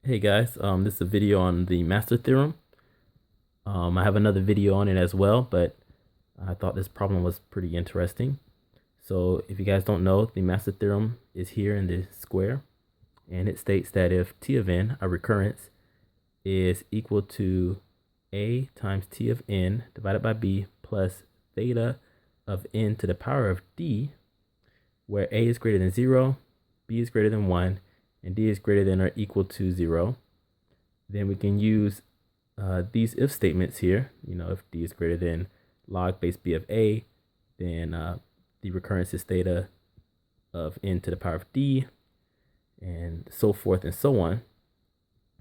Hey guys, this is a video on the master theorem. I have another video on it as well, but I thought this problem was pretty interesting. So if you guys don't know, the master theorem is here in this square, and it states that if t of n, a recurrence, is equal to a times t of n divided by b plus theta of n to the power of d, where a is greater than 0, b is greater than 1, and d is greater than or equal to 0, then we can use these if statements here. If d is greater than log base b of a, then the recurrence is theta of n to the power of d, and so forth and so on.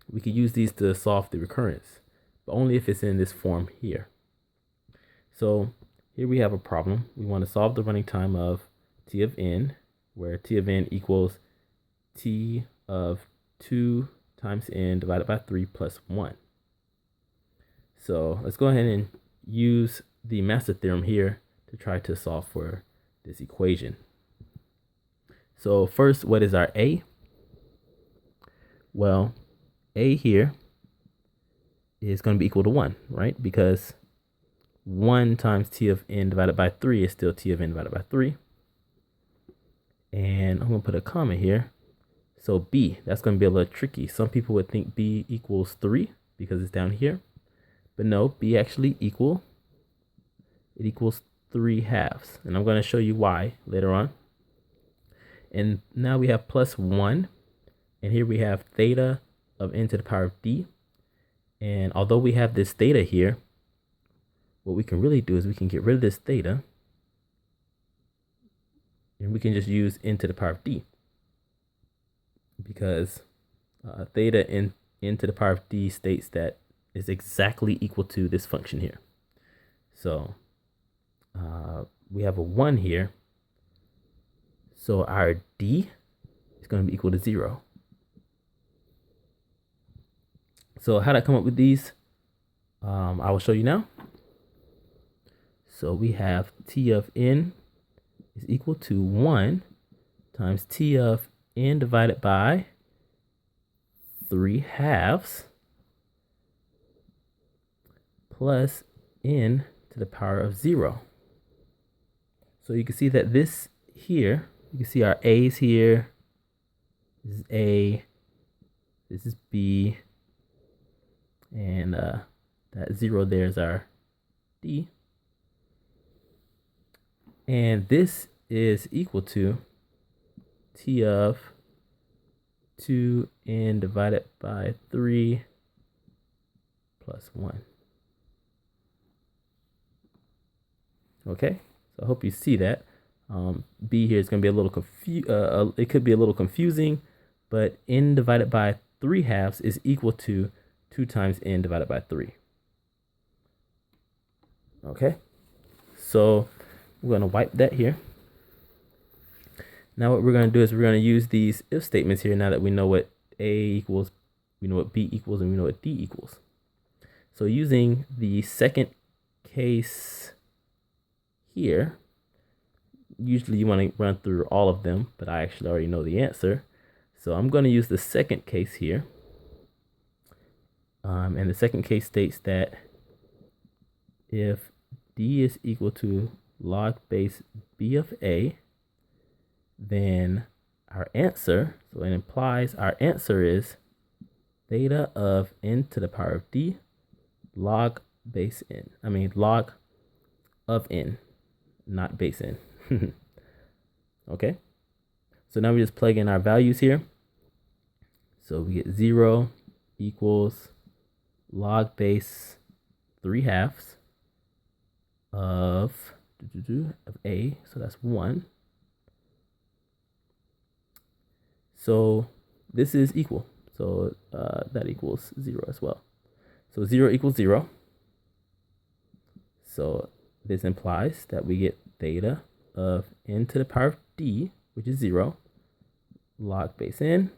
We could use these to solve the recurrence, but only if it's in this form here. So here we have a problem. We want to solve the running time of t of n, where t of n equals t of 2 times n divided by 3 plus 1. So let's go ahead and use the master theorem here to try to solve for this equation. So first, what is our a? Well, a here is going to be equal to 1, right? Because 1 times t of n divided by 3 is still t of n divided by 3. And I'm going to put a comma here. So b, that's going to be a little tricky. Some people would think b equals 3 because it's down here. But no, b actually equals 3 halves. And I'm going to show you why later on. And now we have plus 1. And here we have theta of n to the power of d. And although we have this theta here, what we can really do is we can get rid of this theta. And we can just use n to the power of d. Because theta n to the power of d states that is exactly equal to this function here. So we have a 1 here. So our d is going to be equal to 0. So how did I come up with these? I will show you now. So we have t of n is equal to 1 times t of n divided by 3 halves plus n to the power of 0. So you can see that this here, you can see our a's here. This is a, this is b, and that 0 there is our d. And this is equal to t of 2n divided by 3 plus 1. Okay, so I hope you see that. B here is going to be a little it could be a little confusing, but n divided by 3 halves is equal to 2 times n divided by 3. Okay, so we're going to wipe that here. Now what we're going to do is we're going to use these if statements here now that we know what a equals, we know what b equals, and we know what d equals. So using the second case here, usually you want to run through all of them, but I actually already know the answer. So I'm going to use the second case here. And the second case states that if d is equal to log base b of a, then our answer, so it implies our answer is theta of n to the power of d log base n. I mean log of n, not base n. Okay, so now we just plug in our values here. So we get 0 equals log base 3 halves of a, so that's 1. So this is equal. So that equals 0 as well. So 0 equals 0. So this implies that we get theta of n to the power of d, which is 0, log base n.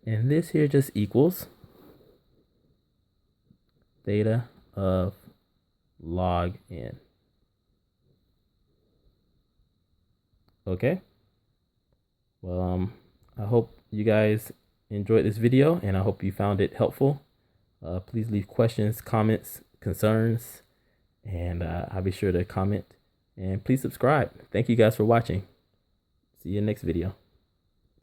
And this here just equals theta of log n. Okay. Well, I hope you guys enjoyed this video, and I hope you found it helpful. Please leave questions, comments, concerns, and I'll be sure to comment. And please subscribe. Thank you guys for watching. See you in the next video.